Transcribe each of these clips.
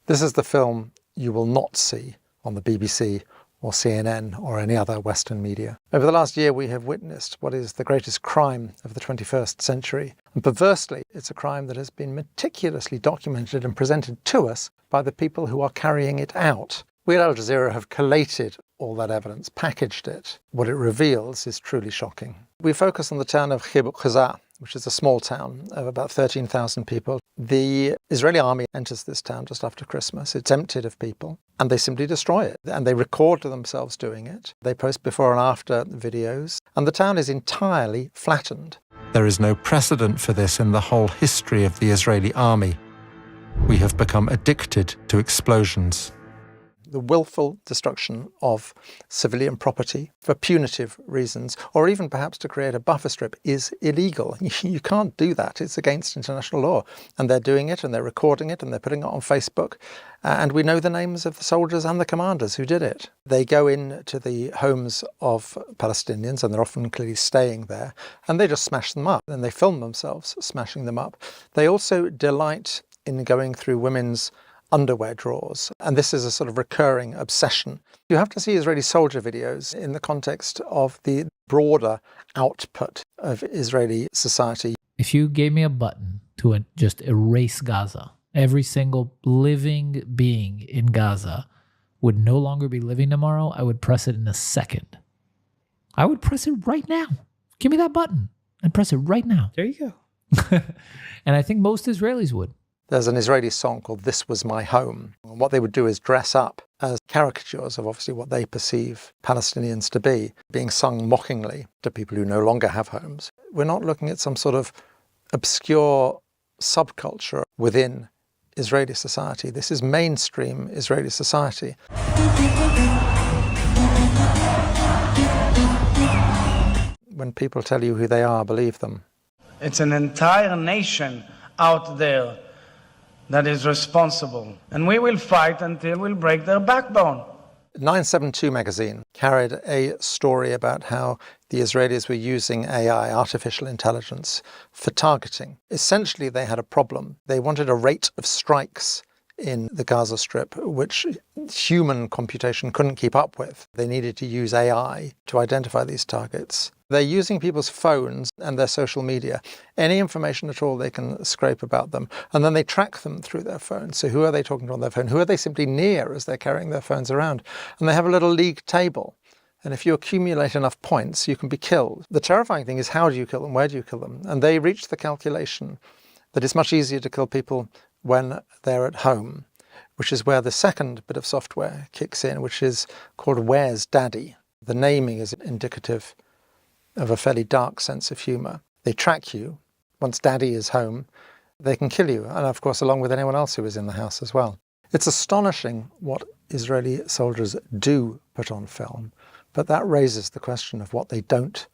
This is the film you will not see on the BBC or CNN or any other Western media. Over the last year, we have witnessed what is the greatest crime of the 21st century. And perversely, it's a crime that has been meticulously documented and presented to us by the people who are carrying it out. We at Al Jazeera have collated all that evidence, packaged it. What it reveals is truly shocking. We focus on the town of Khibu, which is a small town of about 13,000 people. The Israeli army enters this town just after Christmas. It's emptied of people, and they simply destroy it. And they record themselves doing it. They post before and after videos, and the town is entirely flattened. There is no precedent for this in the whole history of the Israeli army. We have become addicted to explosions. The willful destruction of civilian property for punitive reasons, or even perhaps to create a buffer strip, is illegal. You can't do that. It's against international law. And they're doing it, and they're recording it, and they're putting it on Facebook. And we know the names of the soldiers and the commanders who did it. They go into the homes of Palestinians, and they're often clearly staying there, and they just smash them up. And they film themselves smashing them up. They also delight in going through women's underwear drawers, and this is a sort of recurring obsession. You have to see Israeli soldier videos in the context of the broader output of Israeli society. If you gave me a button to just erase Gaza, every single living being in Gaza would no longer be living tomorrow, I would press it in a second. I would press it right now. Give me that button and press it right now. There you go. And I think most Israelis would. There's an Israeli song called "This Was My Home." And what they would do is dress up as caricatures of obviously what they perceive Palestinians to be, being sung mockingly to people who no longer have homes. We're not looking at some sort of obscure subculture within Israeli society. This is mainstream Israeli society. When people tell you who they are, believe them. It's an entire nation out there that is responsible. And we will fight until we'll break their backbone. 972 magazine carried a story about how the Israelis were using AI, artificial intelligence, for targeting. Essentially, they had a problem. They wanted a rate of strikes in the Gaza Strip, which human computation couldn't keep up with. They needed to use AI to identify these targets. They're using people's phones and their social media. Any information at all they can scrape about them. And then they track them through their phones. So who are they talking to on their phone? Who are they simply near as they're carrying their phones around? And they have a little league table. And if you accumulate enough points, you can be killed. The terrifying thing is, how do you kill them? Where do you kill them? And they reached the calculation that it's much easier to kill people when they're at home, which is where the second bit of software kicks in, which is called Where's Daddy? The naming is indicative of a fairly dark sense of humour. They track you. Once Daddy is home, they can kill you, and of course along with anyone else who is in the house as well. It's astonishing what Israeli soldiers do put on film, but that raises the question of what they don't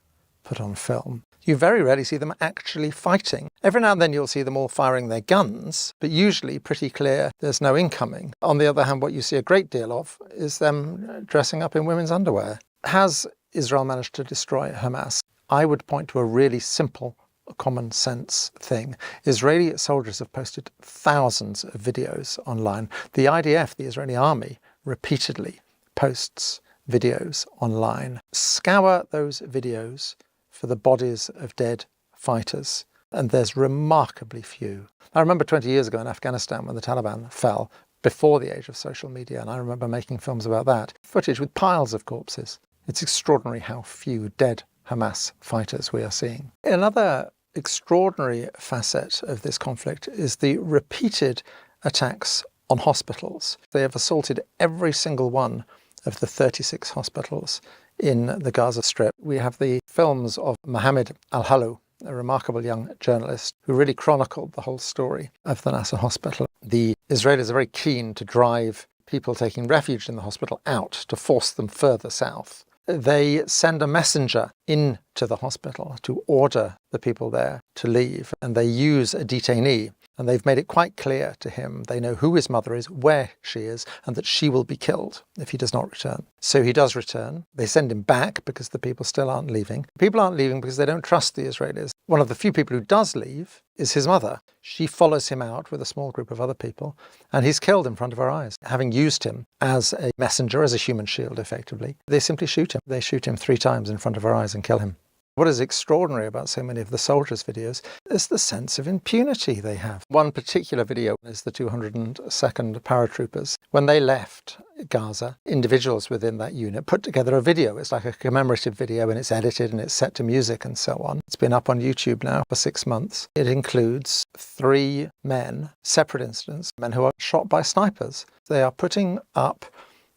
put on film. You very rarely see them actually fighting. Every now and then you'll see them all firing their guns, but usually pretty clear there's no incoming. On the other hand, what you see a great deal of is them dressing up in women's underwear. Has Israel managed to destroy Hamas? I would point to a really simple, common sense thing. Israeli soldiers have posted thousands of videos online. The IDF, the Israeli army, repeatedly posts videos online. Scour those videos for the bodies of dead fighters, and there's remarkably few. I remember 20 years ago in Afghanistan when the Taliban fell, before the age of social media, and I remember making films about that, footage with piles of corpses. It's extraordinary how few dead Hamas fighters we are seeing. Another extraordinary facet of this conflict is the repeated attacks on hospitals. They have assaulted every single one of the 36 hospitals in the Gaza Strip. We have the films of Mohammed al-Halou, a remarkable young journalist who really chronicled the whole story of the Nasser hospital. The Israelis are very keen to drive people taking refuge in the hospital out, to force them further south. They send a messenger into the hospital to order the people there to leave, and they use a detainee And they've made it quite clear to him. They know who his mother is, where she is, and that she will be killed if he does not return. So he does return. They send him back because the people still aren't leaving. People aren't leaving because they don't trust the Israelis. One of the few people who does leave is his mother. She follows him out with a small group of other people, and he's killed in front of her eyes. Having used him as a messenger, as a human shield, effectively, they simply shoot him. They shoot him 3 times in front of her eyes and kill him. What is extraordinary about so many of the soldiers' videos is the sense of impunity they have. One particular video is the 202nd paratroopers. When they left Gaza, individuals within that unit put together a video. It's like a commemorative video, and it's edited and it's set to music and so on. It's been up on YouTube now for 6 months. It includes 3 men, separate incidents, men who are shot by snipers. They are putting up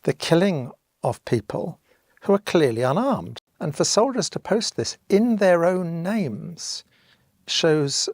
the killing of people who are clearly unarmed. And for soldiers to post this in their own names shows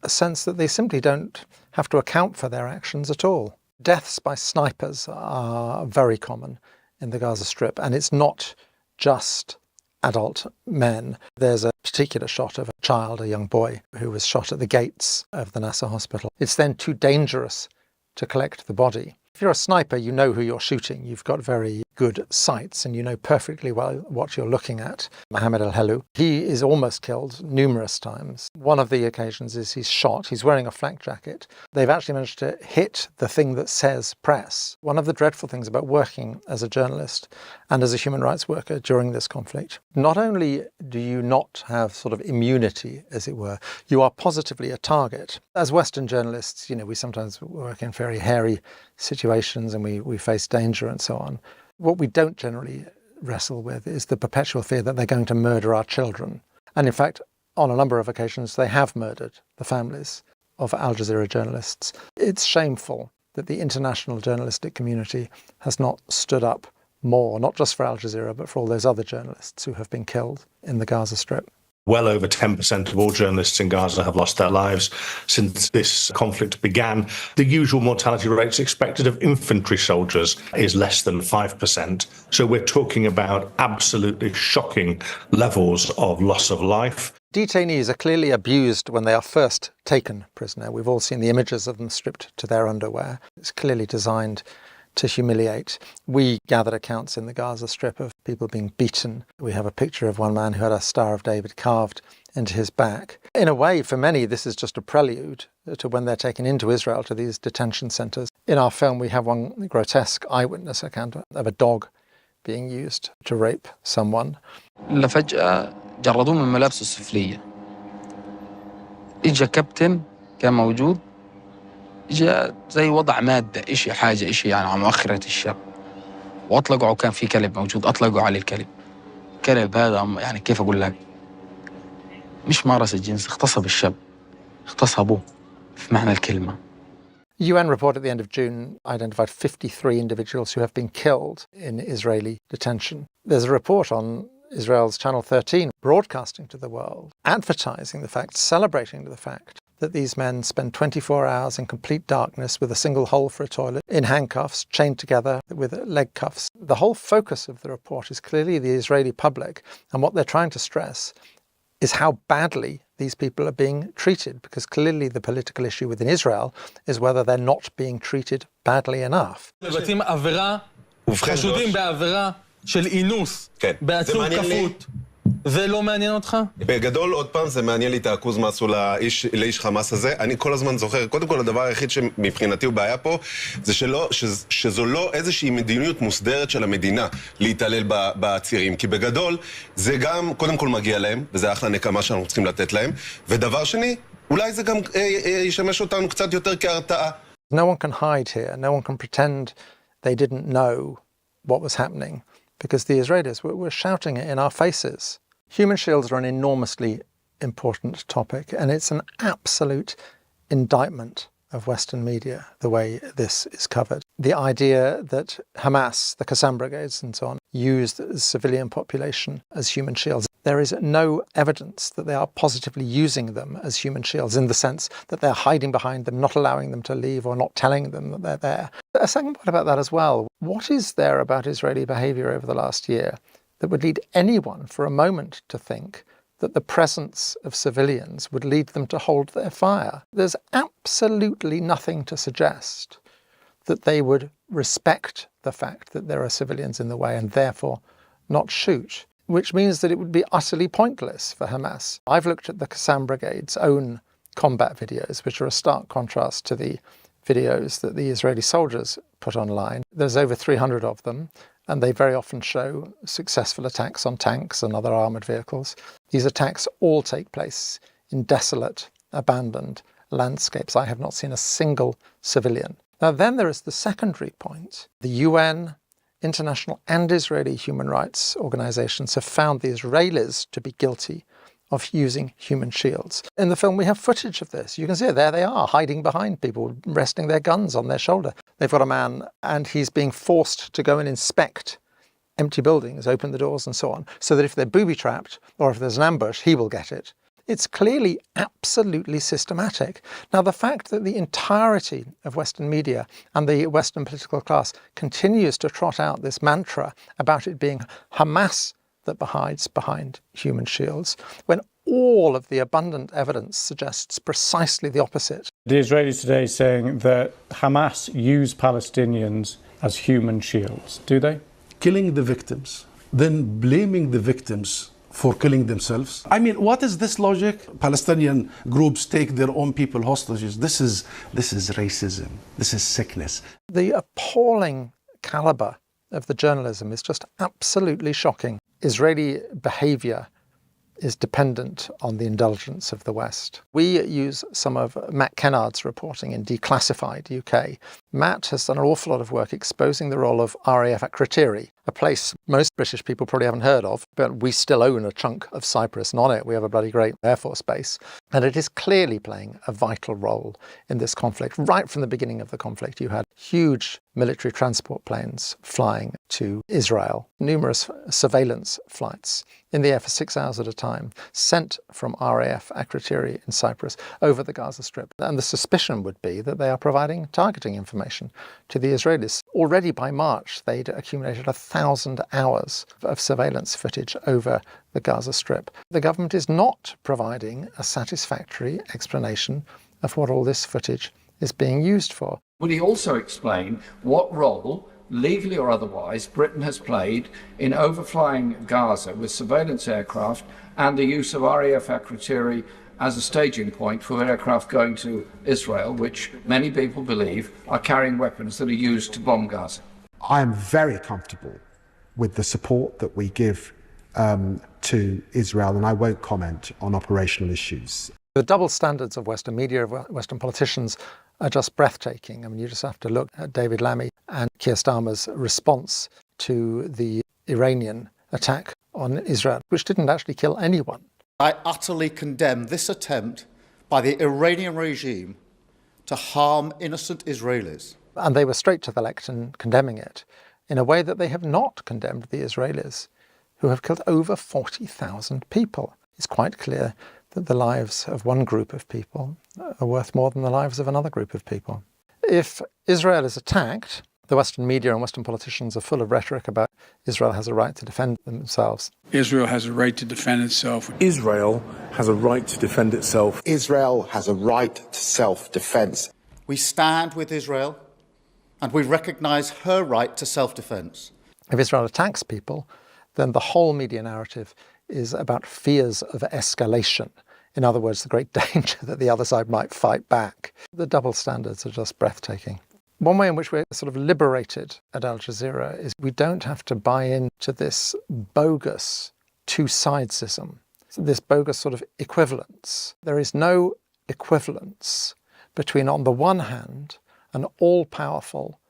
a sense that they simply don't have to account for their actions at all. Deaths by snipers are very common in the Gaza Strip, and it's not just adult men. There's a particular shot of a child, a young boy, who was shot at the gates of the Nasser hospital. It's then too dangerous to collect the body. If you're a sniper, you know who you're shooting. You've got very good sights and you know perfectly well what you're looking at. Mohammed al-Helou, he is almost killed numerous times. One of the occasions is he's shot. He's wearing a flak jacket. They've actually managed to hit the thing that says press. One of the dreadful things about working as a journalist and as a human rights worker during this conflict, not only do you not have sort of immunity, as it were, you are positively a target. As Western journalists, we sometimes work in very hairy situations and we face danger and so on. What we don't generally wrestle with is the perpetual fear that they're going to murder our children. And in fact, on a number of occasions, they have murdered the families of Al Jazeera journalists. It's shameful that the international journalistic community has not stood up more, not just for Al Jazeera, but for all those other journalists who have been killed in the Gaza Strip. Well over 10% of all journalists in Gaza have lost their lives since this conflict began. The usual mortality rates expected of infantry soldiers is less than 5%. So we're talking about absolutely shocking levels of loss of life. Detainees are clearly abused when they are first taken prisoner. We've all seen the images of them stripped to their underwear. It's clearly designed to humiliate. We gathered accounts in the Gaza Strip of people being beaten. We have a picture of one man who had a Star of David carved into his back. In a way, for many, this is just a prelude to when they're taken into Israel, to these detention centres. In our film, we have one grotesque eyewitness account of a dog being used to rape someone. فجأة جردوه من ملابسه السفلية. إجا كابتن كان موجود. جاء زي وضع مادة حاجة على مؤخرة الشاب وأطلقوا كان في كلب موجود أطلقوا عليه الكلب هذا كيف أقول لك مش مارس الجنس اغتصب الشاب اغتصبوه في معنى الكلمة. UN report at the end of June identified 53 individuals who have been killed in Israeli detention. There's a report on Israel's Channel 13 broadcasting to the world, advertising the fact, celebrating the fact that these men spend 24 hours in complete darkness with a single hole for a toilet, in handcuffs, chained together with leg cuffs. The whole focus of the report is clearly the Israeli public, and what they're trying to stress is how badly these people are being treated, because clearly the political issue within Israel is whether they're not being treated badly enough. מבצעים עבירה, חשודים בעבירה של אינוס, בעצור כפות. זה לא מעניין אותך? בגדול, עוד פעם, זה מעניין לי את האקוז מה עשו לאיש חמאס הזה. אני כל הזמן זוכר, קודם כל, הדבר היחיד שמבחינתי הוא בעיה פה, זה שזו לא איזושהי מדיניות מוסדרת של המדינה להתעלל בעצירים. כי בגדול, זה גם, קודם כל מגיע להם, וזה אחלה נקמה שאנחנו צריכים לתת להם. ודבר שני, אולי זה גם ישמש אותנו קצת יותר כהרתעה. No one can hide here. No one can pretend they didn't know what was happening, because the Israelis were shouting it in our faces. Human shields are an enormously important topic, and it's an absolute indictment of Western media, the way this is covered. The idea that Hamas, the Qassam brigades and so on, used the civilian population as human shields. There is no evidence that they are positively using them as human shields, in the sense that they're hiding behind them, not allowing them to leave or not telling them that they're there. A second point about that as well. What is there about Israeli behaviour over the last year that would lead anyone for a moment to think that the presence of civilians would lead them to hold their fire. There's absolutely nothing to suggest that they would respect the fact that there are civilians in the way and therefore not shoot, which means that it would be utterly pointless for Hamas. I've looked at the Qassam Brigade's own combat videos, which are a stark contrast to the videos that the Israeli soldiers put online. There's over 300 of them, and they very often show successful attacks on tanks and other armoured vehicles. These attacks all take place in desolate, abandoned landscapes. I have not seen a single civilian. Now then there is the secondary point. The UN, international and Israeli human rights organisations have found the Israelis to be guilty of using human shields. In the film we have footage of this. You can see it, there they are, hiding behind people, resting their guns on their shoulder. They've got a man and he's being forced to go and inspect empty buildings, open the doors and so on, so that if they're booby-trapped or if there's an ambush, he will get it. It's clearly absolutely systematic. Now, the fact that the entirety of Western media and the Western political class continues to trot out this mantra about it being Hamas that hides behind human shields, when all of the abundant evidence suggests precisely the opposite. The Israelis today saying that Hamas use Palestinians as human shields, do they? Killing the victims, then blaming the victims for killing themselves. I mean, what is this logic? Palestinian groups take their own people hostages. This is racism. This is sickness. The appalling caliber of the journalism is just absolutely shocking. Israeli behaviour is dependent on the indulgence of the West. We use some of Matt Kennard's reporting in Declassified UK. Matt has done an awful lot of work exposing the role of RAF at Kriteri, a place most British people probably haven't heard of, but we still own a chunk of Cyprus, and on it we have a bloody great Air Force base. And it is clearly playing a vital role in this conflict. Right from the beginning of the conflict, you had huge military transport planes flying to Israel, numerous surveillance flights in the air for 6 hours at a time, sent from RAF Akrotiri in Cyprus over the Gaza Strip. And the suspicion would be that they are providing targeting information to the Israelis. Already by March, they'd accumulated 1,000 hours of surveillance footage over the Gaza Strip. The government is not providing a satisfactory explanation of what all this footage is being used for. Will he also explain what role, legally or otherwise, Britain has played in overflying Gaza with surveillance aircraft and the use of RAF Akrotiri as a staging point for aircraft going to Israel, which many people believe are carrying weapons that are used to bomb Gaza? I am very comfortable with the support that we give to Israel, and I won't comment on operational issues. The double standards of Western media, of Western politicians, are just breathtaking. I mean, you just have to look at David Lammy and Keir Starmer's response to the Iranian attack on Israel, which didn't actually kill anyone. I utterly condemn this attempt by the Iranian regime to harm innocent Israelis. And they were straight to the lectern condemning it in a way that they have not condemned the Israelis, who have killed over 40,000 people. It's quite clear that the lives of one group of people are worth more than the lives of another group of people. If Israel is attacked, the Western media and Western politicians are full of rhetoric about Israel has a right to defend themselves. Israel has a right to defend itself. Israel has a right to defend itself. Israel has a right to self-defense. We stand with Israel and we recognise her right to self-defense. If Israel attacks people, then the whole media narrative is about fears of escalation. In other words, the great danger that the other side might fight back. The double standards are just breathtaking. One way in which we're sort of liberated at Al Jazeera is we don't have to buy into this bogus two-sidesism, this bogus sort of equivalence. There is no equivalence between, on the one hand, an all-powerful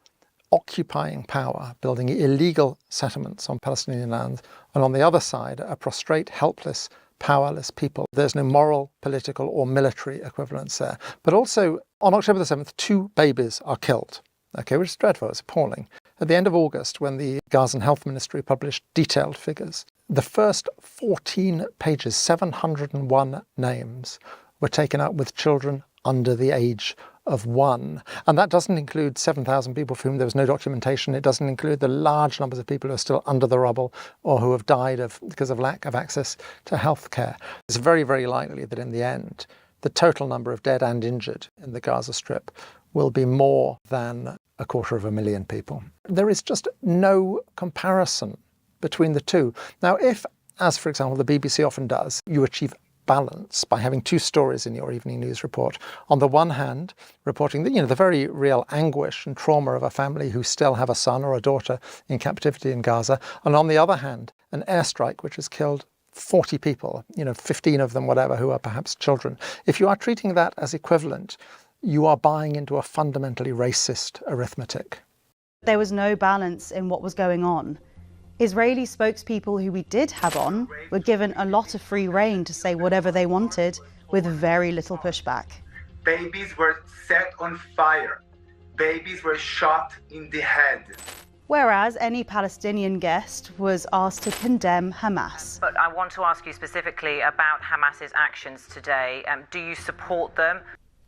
occupying power building illegal settlements on Palestinian lands, and on the other side, a prostrate, helpless, powerless people. There's no moral, political or military equivalence there. But also, on October the 7th, 2 babies are killed, which is dreadful, it's appalling. At the end of August, when the Gazan Health Ministry published detailed figures, the first 14 pages, 701 names, were taken out with children under the age of one. And that doesn't include 7,000 people for whom there was no documentation. It doesn't include the large numbers of people who are still under the rubble or who have died because of lack of access to healthcare. It's very, very likely that in the end, the total number of dead and injured in the Gaza Strip will be more than 250,000 people. There is just no comparison between the two. Now, if, as for example, the BBC often does, you achieve balance by having two stories in your evening news report. On the one hand, reporting the very real anguish and trauma of a family who still have a son or a daughter in captivity in Gaza, and on the other hand, an airstrike which has killed 40 people, 15 of them, whatever, who are perhaps children. If you are treating that as equivalent, you are buying into a fundamentally racist arithmetic. There was no balance in what was going on. Israeli spokespeople who we did have on were given a lot of free rein to say whatever they wanted with very little pushback. Babies were set on fire. Babies were shot in the head. Whereas any Palestinian guest was asked to condemn Hamas. But I want to ask you specifically about Hamas's actions today. Do you support them?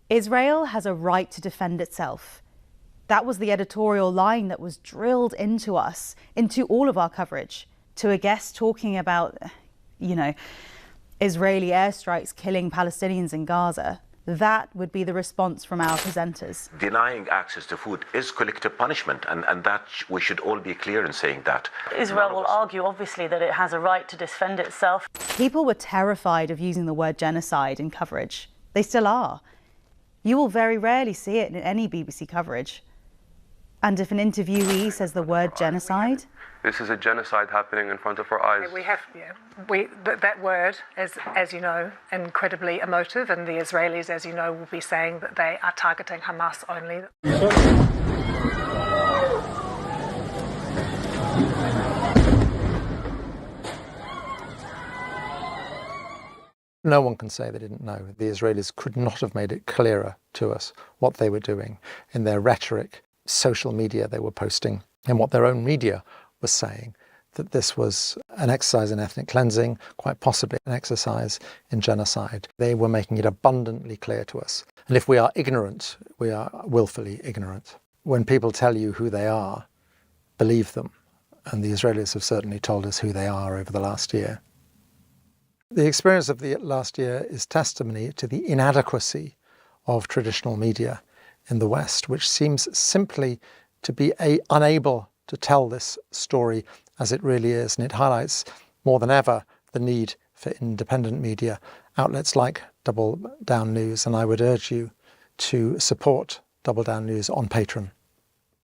Israel has a right to defend itself. That was the editorial line that was drilled into us, into all of our coverage. To a guest talking about, Israeli airstrikes killing Palestinians in Gaza, that would be the response from our presenters. Denying access to food is collective punishment, and that we should all be clear in saying that. Israel will argue, obviously, that it has a right to defend itself. People were terrified of using the word genocide in coverage. They still are. You will very rarely see it in any BBC coverage. And if an interviewee says the word genocide, this is a genocide happening in front of our eyes. That word is, as you know, incredibly emotive, and the Israelis, as you know, will be saying that they are targeting Hamas only. No one can say they didn't know. The Israelis could not have made it clearer to us what they were doing in their rhetoric, social media they were posting, and what their own media was saying, that this was an exercise in ethnic cleansing, quite possibly an exercise in genocide. They were making it abundantly clear to us. And if we are ignorant, we are willfully ignorant. When people tell you who they are, believe them. And the Israelis have certainly told us who they are over the last year. The experience of the last year is testimony to the inadequacy of traditional media in the West, which seems simply to be unable to tell this story as it really is. And it highlights more than ever the need for independent media, outlets like Double Down News. And I would urge you to support Double Down News on Patreon.